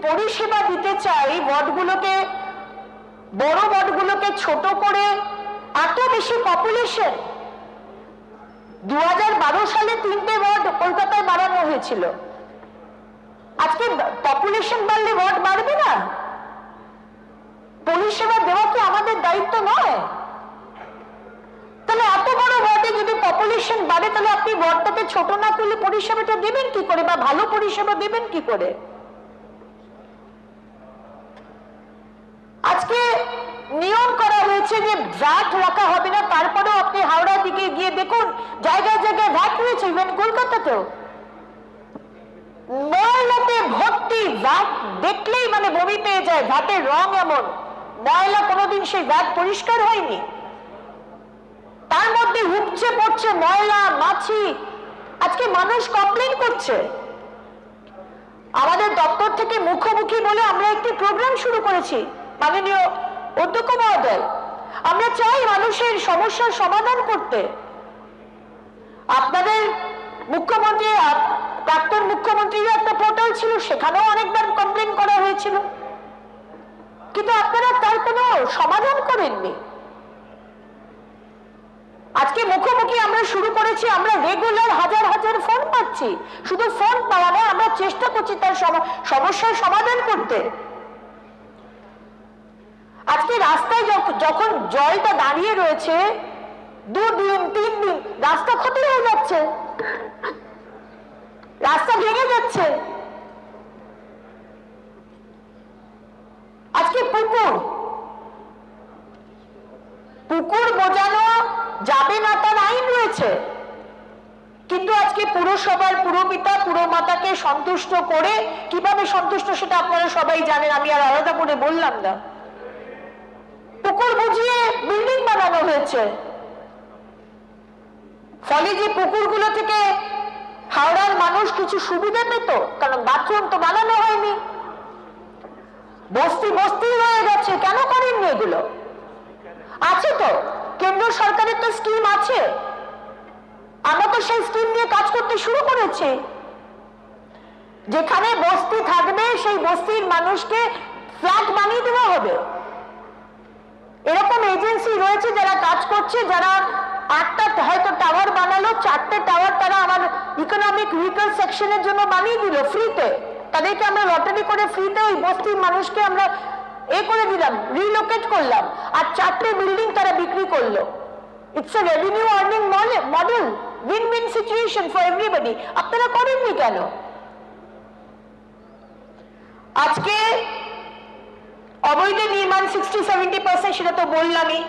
পরিষেবা দিতে চাই, ওয়ার্ডগুলোকে, বড় ওয়ার্ডগুলোকে ছোট করে, এত বেশি পপুলেশন। 2012 সালে 3টে ওয়ার্ড কলকাতায় বাড়ানো হয়েছিল। আজকে পপুলেশন বাড়লে ওয়ার্ড বাড়বে না? পরিষেবা দেওয়া কি আমাদের দায়িত্ব নয়? তাহলে এত বড় ওয়ার্ডে যদি পপুলেশন বাড়ে, তাহলে আপনি ওয়ার্ডটাকে ছোট না করলে পরিষেবাটা দেবেন কি করে, বা ভালো পরিষেবা দেবেন কি করে? আজকে নিয়ম করা হয়েছে যে ভ্যাট রাখা হবে না, তারপরেও আপনি হাওড়ার দিকে গিয়ে দেখুন জায়গায় জায়গায় ভ্যাট রয়েছে, ইভেন কলকাতাতেও ময়লাতে ভর্তি। ভ্যাট দেখলেই মানে বমি পেয়ে যায়, ভ্যাটের রং এমন, ময়লা কোনোদিন সেই ভ্যাট পরিষ্কার হয়নি, তার মধ্যে উপচে পড়ছে ময়লা, মাছি। আজকে মানুষ কমপ্লেন করছে। আমাদের দপ্তর থেকে মুখোমুখি বলে আমরা একটি প্রোগ্রাম শুরু করেছি, মাননীয় অধ্যক্ষ মহোদয়। আমরা চাই মানুষের সমস্যার সমাধান করতে। আপনাদের মুখ্যমন্ত্রী, প্রাক্তন মুখ্যমন্ত্রীর একটা পোর্টাল ছিল, সেখানেও অনেকবার কমপ্লেন করা হয়েছিল, কিন্তু আপনারা তার কোনো সমাধান করেননি। আজকে মুখোমুখি আমরা শুরু করেছি, আমরা রেগুলার হাজার হাজার ফোন পাচ্ছি। শুধু ফোন পাওয়া নয়, আমরা চেষ্টা করছি তার সমস্যার সমাধান করতে। আজকে রাস্তায় যখন জলটা দাঁড়িয়ে রয়েছে 2 দিন 3 দিন, রাস্তা ক্ষতি হয়ে যাচ্ছে, রাস্তা ভেঙে যাচ্ছে। আজকে পুকুর বোঝানো যাবে না তার আইন রয়েছে, কিন্তু আজকে পুরসভার পুরপিতা পুরমাতাকে সন্তুষ্ট করে, কিভাবে সন্তুষ্ট সেটা আপনারা সবাই জানেন, আমি আর আলাদা করে বললাম না। পুকুর বুঝিয়ে বিল্ডিং বানানো হয়েছে, ফলে যে পুকুরগুলো থেকে হাওড়ার মানুষ কিছু সুবিধা পেত, কারণ বাথরুম তো বানানো হয়নি, বস্তি বস্তি হয়ে গেছে। কেন করেননি এগুলো? আছে তো, কেন্দ্র সরকারের তো স্কিম আছে, আমরা তো সেই স্কিম নিয়ে কাজ করতে শুরু করেছি। যেখানে বস্তি থাকবে সেই বস্তির মানুষকে ফ্ল্যাট বানিয়ে দেওয়া হবে। এরকম এজেন্সি রয়েছে যারা কাজ করছে, যারা 8টা হয়তো টাওয়ার বানালো, 4টে টাওয়ার তারা আমার ইকোনমিক উইকার সেকশনের জন্য বানিয়ে দিল ফ্রিতে। তাদেরকে আমরা লটারি করে ফ্রিতে ওই বস্তির মানুষকে আমরা করে দিলাম, রিলোকেট করলাম, আর 4টে বিল্ডিং তারা বিক্রি করলো। It's a revenue earning model, win win situation for everybody. আপনারা করেননি কেন? আজকে অবৈধ নির্মাণ 60-70%, সেটা তো বললামই।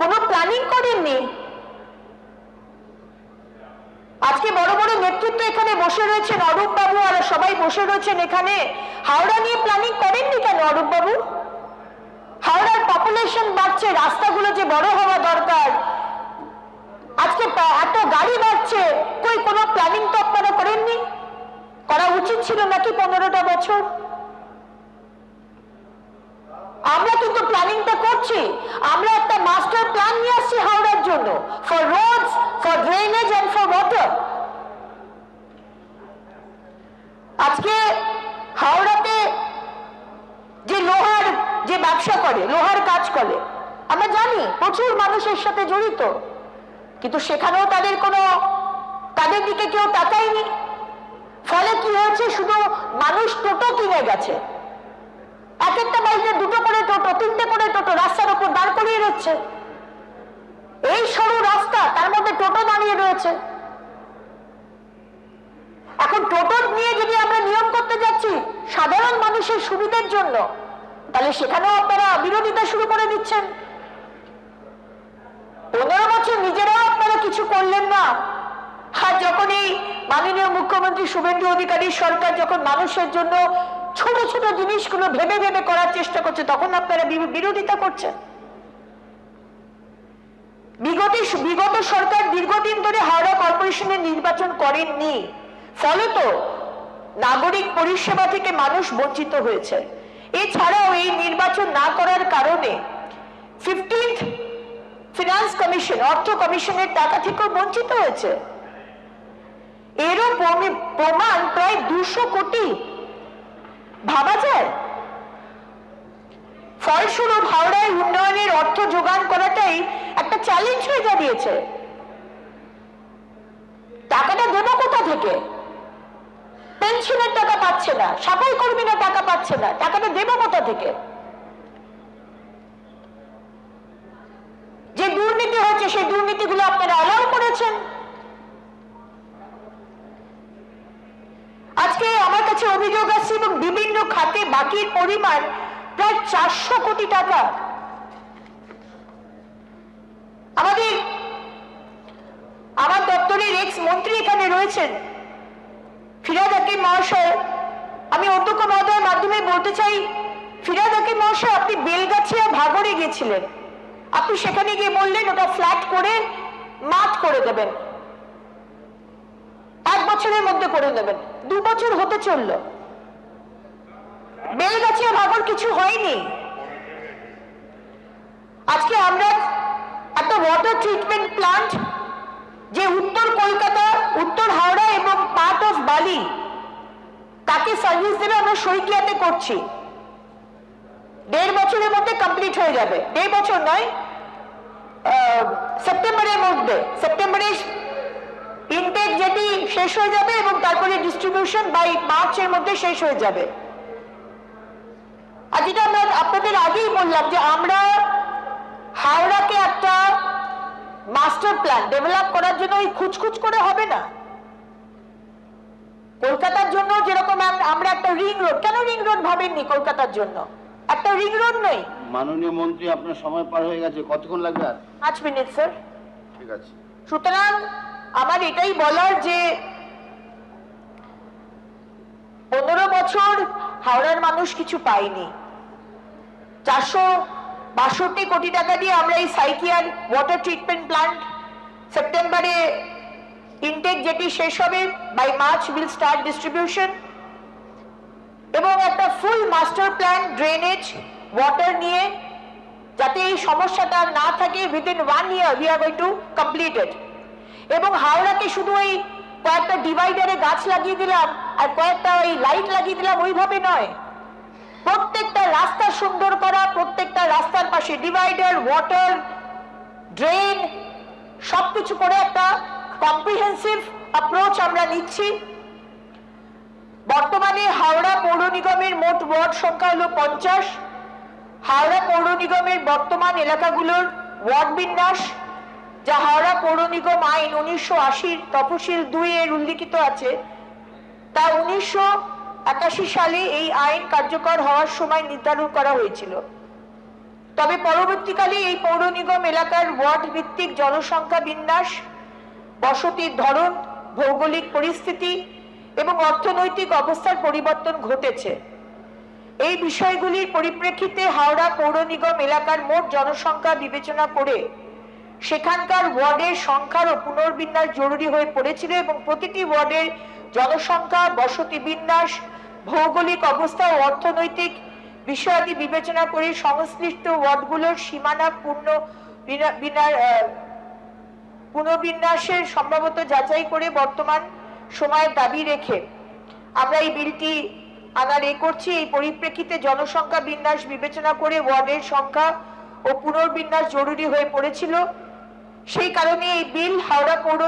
কোনো প্ল্যানিং করেননি। আজকে বড় বড় নেতৃত্ব এখানে বসে রয়েছেন, অরূপ বাবু আর সবাই বসে রয়েছেন এখানে। হাওড়া নিয়ে প্ল্যানিং করেননি কেন অরূপ বাবু? হাওড়ার পপুলেশন বাড়ছে, রাস্তাগুলো যে বড় হওয়া দরকার, আজকে এত গাড়ি বাড়ছে, কোনো প্ল্যানিং তো আপনারা করেননি? করা উচিত ছিল নাকি 15টা বছর? আমরা কিন্তু প্ল্যানিংটা করছি। আমরা একটা মাস্টার প্ল্যান নিয়ে আসছি হাওড়ার জন্য, for roads, for drainage and for water. আজকে হাওড়াতে যে লোহার যে ব্যবসা করে, লোহার কাজ করে, আমরা জানি প্রচুর মানুষের সাথে জড়িত, কিন্তু সেখানেও তাদের দিকে কেউ তাকায়নি। ফলে কি হয়েছে? শুধু মানুষ টোটো কিনে গেছে, এক একটা বাড়িতে 2টো করে টোটো, 3টে করে টোটো রাস্তার উপর দাঁড় করিয়ে রয়েছে। এই সরু রাস্তা, তার মধ্যে টোটো দাঁড়িয়ে রয়েছে। এখন টোটো নিয়ে যদি আমরা নিয়ম করতে যাচ্ছি সাধারণ মানুষের সুবিধার জন্য, তাহলে সেখানেও আপনারা বিরোধিতা শুরু করে দিচ্ছেন। 15 বছর নিজেরাও আপনারা কিছু করলেন না। আর যখন এই মাননীয় মুখ্যমন্ত্রী শুভেন্দু অধিকারীর সরকার যখন মানুষের জন্য ছোট ছোট জিনিসগুলো ভেবে ভেবে করার চেষ্টা করছে, তখন আপনারা বিরোধিতা করছেন। বিগত সরকার দীর্ঘদিন ধরে হাওড়া কর্পোরেশনের নির্বাচন করেননি, ফলে তো নাগরিক পরিষেবা থেকে মানুষ বঞ্চিত হয়েছে। এছাড়াও এই নির্বাচন না করার কারণে 15th ফিনান্স কমিশন, অর্থ কমিশনের টাকা থেকেও বঞ্চিত হয়েছে। এরও প্রমাণ প্রায় 200 কোটি ভাবা যায়? ফলস্বরূপ হাওড়ায় উন্নয়নের অর্থ যোগান করাটাই একটা চ্যালেঞ্জ হয়ে দাঁড়িয়েছে। টাকাটা দেবো কোথা থেকে? পেনশনের টাকা পাচ্ছে না, সাফাই কর্মীরা টাকা পাচ্ছে না, টাকাটা দেবো কোথা থেকে? যে দুর্নীতি হচ্ছে সেই দুর্নীতিগুলো আপনারা অ্যালাউ করেছেন। আজকে আমার কাছে অভিযোগ আসছে এবং বিভিন্ন খাতে বাকির পরিমাণ প্রায় 400 কোটি টাকা। আমার দপ্তরের এক্স মন্ত্রী এখানে রয়েছেন, ফিরহাদ হাকিম মহাশয়। আমি অধ্যক্ষ মহোদয়ের মাধ্যমে বলতে চাই, ফিরহাদ হাকিম মহাশয়, আপনি বেলগাছিয়া ভাগড়ে গিয়েছিলেন, আপনি সেখানে গিয়ে বললেন ওটা ফ্ল্যাট করে মাঠ করে দেবেন, 1 বছরের মধ্যে করে দেবেন। 2 বছর হতে চলল, বেলগাছিয়া ভাগড় কিছু হয়নি। আজকে আমরা একটা ওয়াটার ট্রিটমেন্ট প্লান্ট যে উত্তর কলকাতা, উত্তর হাওড়া এবং পার্ট অফ বালি তাকে সার্ভিস দেবে, আমরা শৈকিয়াতে করছি। 1.5 বছরের মধ্যে কমপ্লিট হয়ে যাবে। 1.5 বছর নয়, সেপ্টেম্বরের মধ্যে, সেপ্টেম্বরে ইনটেক যেটি শেষ হয়ে যাবে এবং তারপরে ডিস্ট্রিবিউশন বাই মার্চের মধ্যে শেষ হয়ে যাবে। আর যেটা আমরা আপনাদের আগেই বললাম যে আমরা হাওড়াকে একটা মাস্টার প্ল্যান ডেভেলপ করার জন্য ওই খুচখুচ করে হবে না। কলকাতার জন্য যেরকম আমরা একটা রিং রোড, কেন রিং রোড ভাবেননি কলকাতার জন্য? একটা রিং রোড নই। মাননীয় মন্ত্রী, আপনার সময় পার হয়ে গেছে, কতক্ষণ লাগবে আর? 5 মিনিট স্যার। ঠিক আছে। সুতরাং আমার এটাই বলার যে 15 বছর হাওড়ার মানুষ কিছু পায়নি। 462 কোটি টাকা দিয়ে আমরা এই সাইকিয়ার ওয়াটার ট্রিটমেন্ট প্ল্যান্ট সেপ্টেম্বরে ইনটেক যেটি শেষ হবে, by March will start distribution, এবং একটা full master plan drainage water নিয়ে যাতে এই সমস্যাটা না থাকে, within 1 year we are going to complete it। এবং হাওড়াকে শুধু ওই কয়েকটা ডিভাইডারে গাছ লাগিয়ে দিলাম আর কয়েকটা ওই লাইট লাগিয়ে দিলাম ওইভাবে নয়, প্রত্যেকটা রাস্তা সুন্দর করা, প্রত্যেকটা রাস্তার পাশে ডিভাইডার, ওয়াটার, ড্রেন সবকিছু করে একটা কম্প্রিহেন্সিভ অ্যাপ্রোচ আমরা নিচ্ছি। বর্তমানে হাওড়া পৌর নিগমের মোট ওয়ার্ড সংখ্যা হলো 50। হাওড়া পৌর নিগমের বর্তমান এলাকাগুলোর ওয়ার্ড বিন্যাস, যা হাওড়া পৌর নিগম আইন 1980 তফসিল 2 এর উল্লিখিত আছে, তা 1981 সালে এই আইন কার্যকর হওয়ার সময় নির্ধারণ করা হয়েছিল। তবে পরবর্তীকালে এই পৌর নিগম এলাকার ওয়ার্ড ভিত্তিক জনসংখ্যা বিন্যাস, বসতির ধরন, ভৌগোলিক পরিস্থিতি এবং অর্থনৈতিক অবস্থার পরিবর্তন ঘটেছে। এই বিষয়গুলির পরিপ্রেক্ষিতে হাওড়া পৌর নিগম এলাকার মোট জনসংখ্যা বিবেচনা করে সেখানকার ওয়ার্ডের সংখ্যারও পুনর্বিন্যাস জরুরি হয়ে পড়েছিল এবং প্রতিটি ওয়ার্ডের জনসংখ্যা, বসতি বিন্যাস, ভৌগোলিক অবস্থা ও অর্থনৈতিক বিষয়াদি বিবেচনা করে সংশ্লিষ্ট ওয়ার্ডগুলোর সীমানা পুনর্বিন্যাসের সম্ভবত যাচাই করে বর্তমান সময়ের দাবি রেখে আমরা এই বিলটি আনার করছি। এই পরিপ্রেক্ষিতে জনসংখ্যা বিন্যাস বিবেচনা করে ওয়ার্ডের সংখ্যা ও পুনর্বিন্যাস জরুরি হয়ে পড়েছিল। সেই কারণে এই বিল হাওড়া পৌর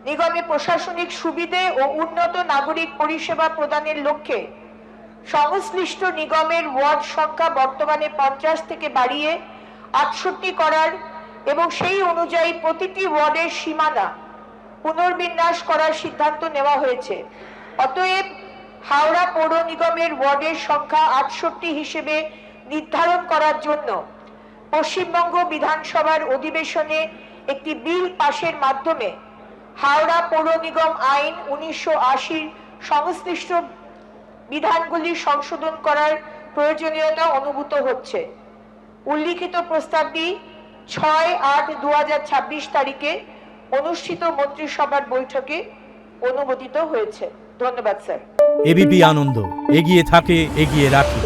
নিগমে প্রশাসনিক সুবিধে ও উন্নত নাগরিক পরিষেবা প্রদানের লক্ষ্যে সংশ্লিষ্ট নিগমের ওয়ার্ড সংখ্যা বর্তমানে 50 থেকে বাড়িয়ে 68 করার এবং সেই অনুযায়ী প্রতিটি ওয়ার্ডের সীমানা পুনর্বিন্যাস করার সিদ্ধান্ত নেওয়া হয়েছে। অতএব হাওড়া পৌর নিগমের ওয়ার্ডের সংখ্যা 68 হিসেবে নির্ধারণ করার জন্য পশ্চিমবঙ্গ বিধানসভার অধিবেশনে একটি বিল পাশের মাধ্যমে হাওড়া পৌর নিগম আইন 1980 সংশ্লিষ্ট বিধানগুলি সংশোধন করার প্রয়োজনীয়তা অনুভূত হচ্ছে। উল্লিখিত প্রস্তাবটি 6/8/2026 তারিখে অনুষ্ঠিত মন্ত্রিসভার বৈঠকে অনুমোদিত হয়েছে। ধন্যবাদ স্যার। এবিপি আনন্দ, এগিয়ে থাকে, এগিয়ে রাখে।